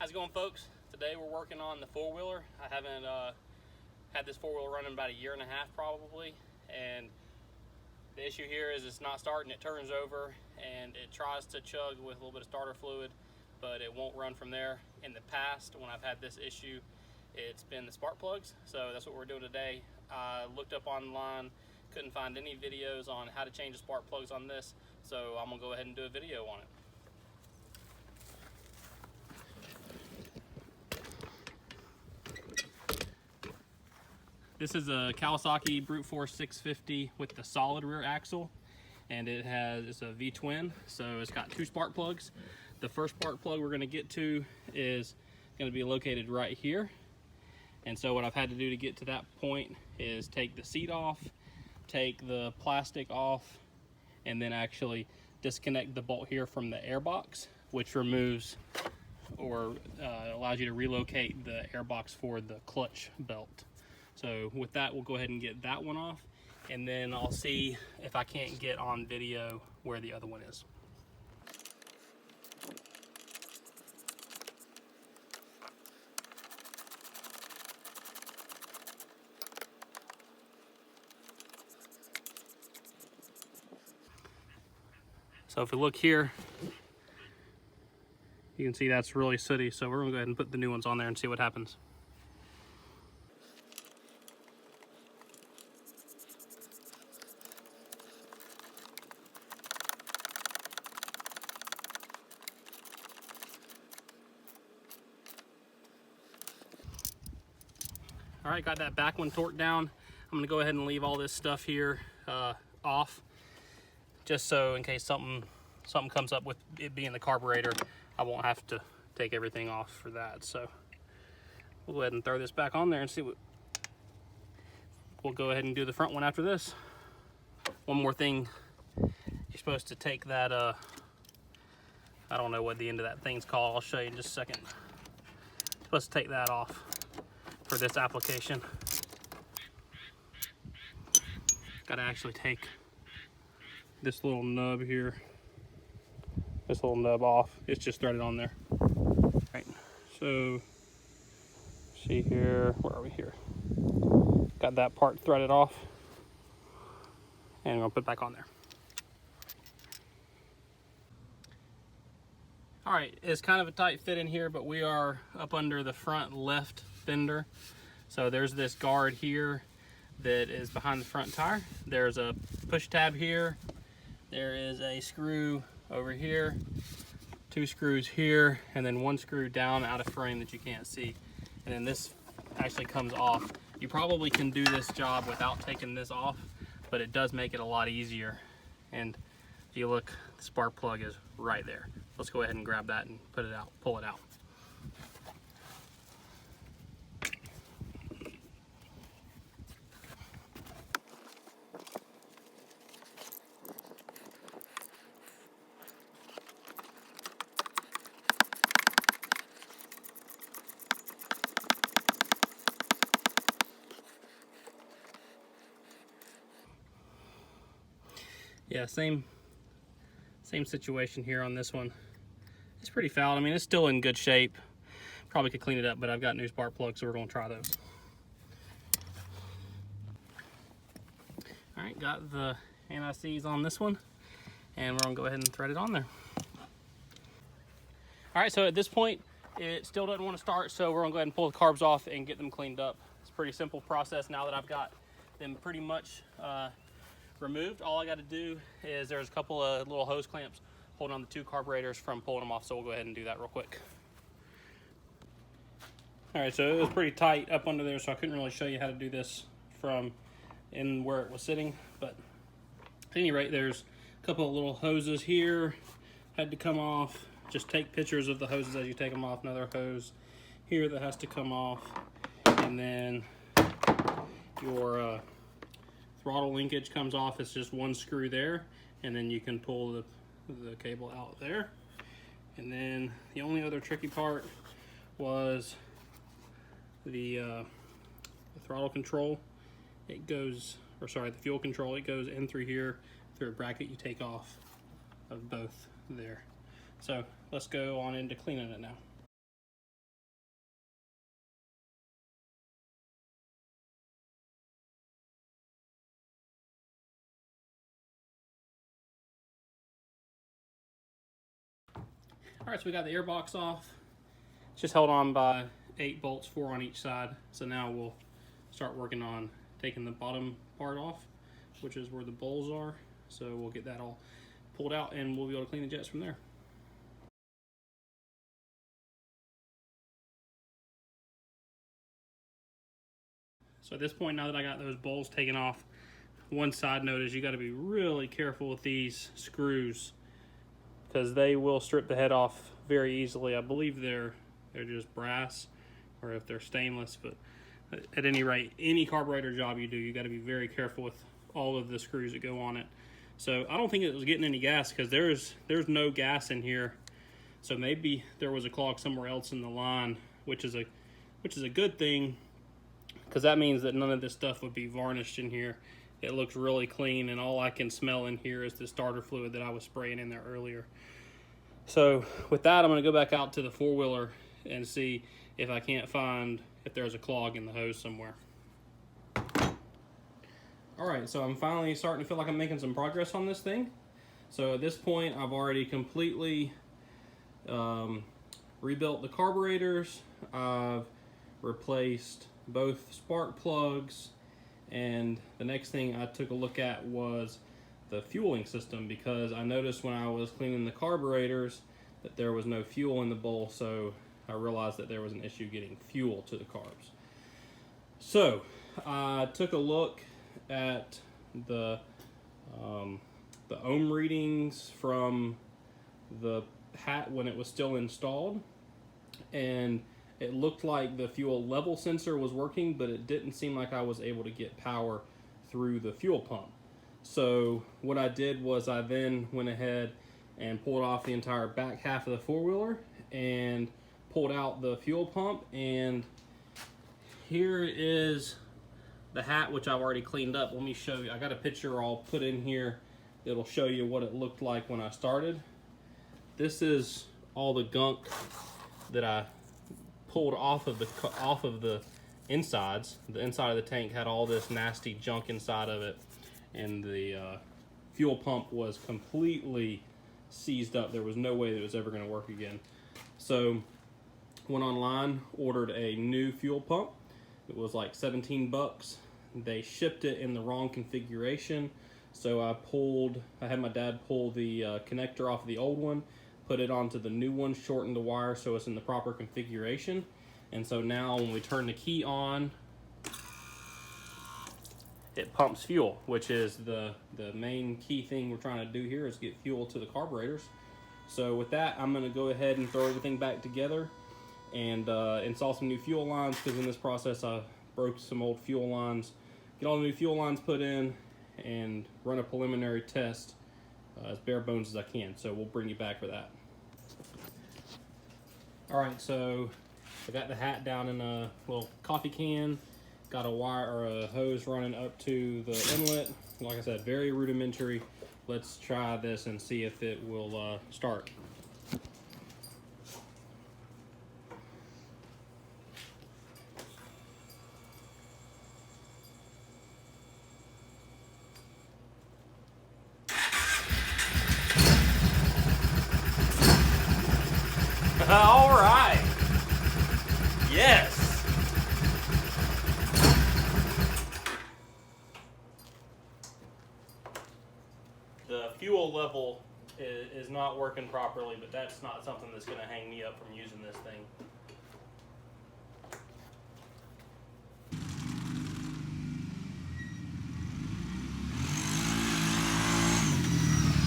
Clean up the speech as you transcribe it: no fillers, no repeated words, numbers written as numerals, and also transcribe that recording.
How's it going, folks? Today we're working on the four-wheeler. I haven't had this four-wheeler running about a year and a half probably, and the issue here is it's not starting. It turns over and it tries to chug with a little bit of starter fluid, but it won't run from there. In the past, when I've had this issue, it's been the spark plugs, so that's what we're doing today. I looked up online, couldn't find any videos on how to change the spark plugs on this, so I'm gonna go ahead and do a video on it. This is a Kawasaki Brute Force 650 with the solid rear axle, and it's a V-twin, so it's got two spark plugs. The first spark plug we're going to get to is going to be located right here, and so what I've had to do to get to that point is take the seat off, take the plastic off, and then actually disconnect the bolt here from the airbox, which removes or allows you to relocate the airbox for the clutch belt. So with that, we'll go ahead and get that one off, and then I'll see if I can't get on video where the other one is. So if we look here, you can see that's really sooty, so we're gonna go ahead and put the new ones on there and see what happens. All right, got that back one torqued down. I'm gonna go ahead and leave all this stuff here off, just so in case something comes up with it being the carburetor, I won't have to take everything off for that. So we'll go ahead and throw this back on there and see what. We'll go ahead and do the front one after this. One more thing, you're supposed to take that, I don't know what the end of that thing's called. I'll show you in just a second. You're supposed to take that off for this application. Got to actually take this little nub here, this little nub off. It's just threaded on there. Right, so see here, where are we here? Got that part threaded off, and I'm gonna put it back on there. All right, it's kind of a tight fit in here, but we are up under the front left fender. So there's this guard here that is behind the front tire. There's a push tab here. There is a screw over here, two screws here, and then one screw down out of frame that you can't see. And then this actually comes off. You probably can do this job without taking this off, but it does make it a lot easier. And if you look, the spark plug is right there. Let's go ahead and grab that and put it out, pull it out. Yeah, same situation here on this one. It's pretty fouled. I mean, it's still in good shape. Probably could clean it up, but I've got new spark plugs, so we're gonna try those. All right, got the anti-seize on this one, and we're gonna go ahead and thread it on there. All right, so at this point, it still doesn't want to start, so we're gonna go ahead and pull the carbs off and get them cleaned up. It's a pretty simple process now that I've got them pretty much removed. All I got to do is there's a couple of little hose clamps holding on the two carburetors from pulling them off, so we'll go ahead and do that real quick. All right, so it was pretty tight up under there, so I couldn't really show you how to do this from in where it was sitting, but at any rate, there's a couple of little hoses here had to come off. Just take pictures of the hoses as you take them off. Another hose here that has to come off, and then your throttle linkage comes off. It's just one screw there, and then you can pull the cable out there. And then the only other tricky part was the throttle control. It goes, or sorry, the fuel control. It goes in through here, through a bracket you take off of both there. So let's go on into cleaning it now. All right, so we got the air box off. It's just held on by 8 bolts, 4 on each side. So now we'll start working on taking the bottom part off, which is where the bowls are. So we'll get that all pulled out and we'll be able to clean the jets from there. So at this point, now that I got those bowls taken off, one side note is you got to be really careful with these screws because they will strip the head off very easily. I believe they're just brass, or if they're stainless, but at any rate, any carburetor job you do, you got to be very careful with all of the screws that go on it. So I don't think it was getting any gas because there's no gas in here. So maybe there was a clog somewhere else in the line, which is a good thing, because that means that none of this stuff would be varnished in here. It looks really clean, and all I can smell in here is the starter fluid that I was spraying in there earlier. So with that, I'm going to go back out to the four-wheeler and see if I can't find if there's a clog in the hose somewhere. All right, so I'm finally starting to feel like I'm making some progress on this thing. So at this point, I've already completely rebuilt the carburetors. I've replaced both spark plugs, and the next thing I took a look at was the fueling system, because I noticed when I was cleaning the carburetors that there was no fuel in the bowl, so I realized that there was an issue getting fuel to the carbs. So I took a look at the ohm readings from the hat when it was still installed, and it looked like the fuel level sensor was working, but it didn't seem like I was able to get power through the fuel pump. So what I did was I then went ahead and pulled off the entire back half of the four-wheeler and pulled out the fuel pump, and here is the hat, which I've already cleaned up. Let me show you. I got a picture I'll put in here that'll show you what it looked like when I started. This is all the gunk that I pulled off of the insides. The inside of the tank had all this nasty junk inside of it, and the fuel pump was completely seized up. There was no way that it was ever going to work again. So went online, ordered a new fuel pump. It was like 17 bucks. They shipped it in the wrong configuration, so I had my dad pull the connector off of the old one, put it onto the new one, shortened the wire so it's in the proper configuration. And so now when we turn the key on, it pumps fuel, which is the main key thing we're trying to do here, is get fuel to the carburetors. So with that, I'm gonna go ahead and throw everything back together and install some new fuel lines, because in this process I broke some old fuel lines, get all the new fuel lines put in, and run a preliminary test as bare bones as I can. So we'll bring you back for that. All right, so I got the hat down in a little coffee can, got a wire or a hose running up to the inlet. Like I said, very rudimentary. Let's try this and see if it will start. All right. Yes. The fuel level is not working properly, but that's not something that's going to hang me up from using this thing.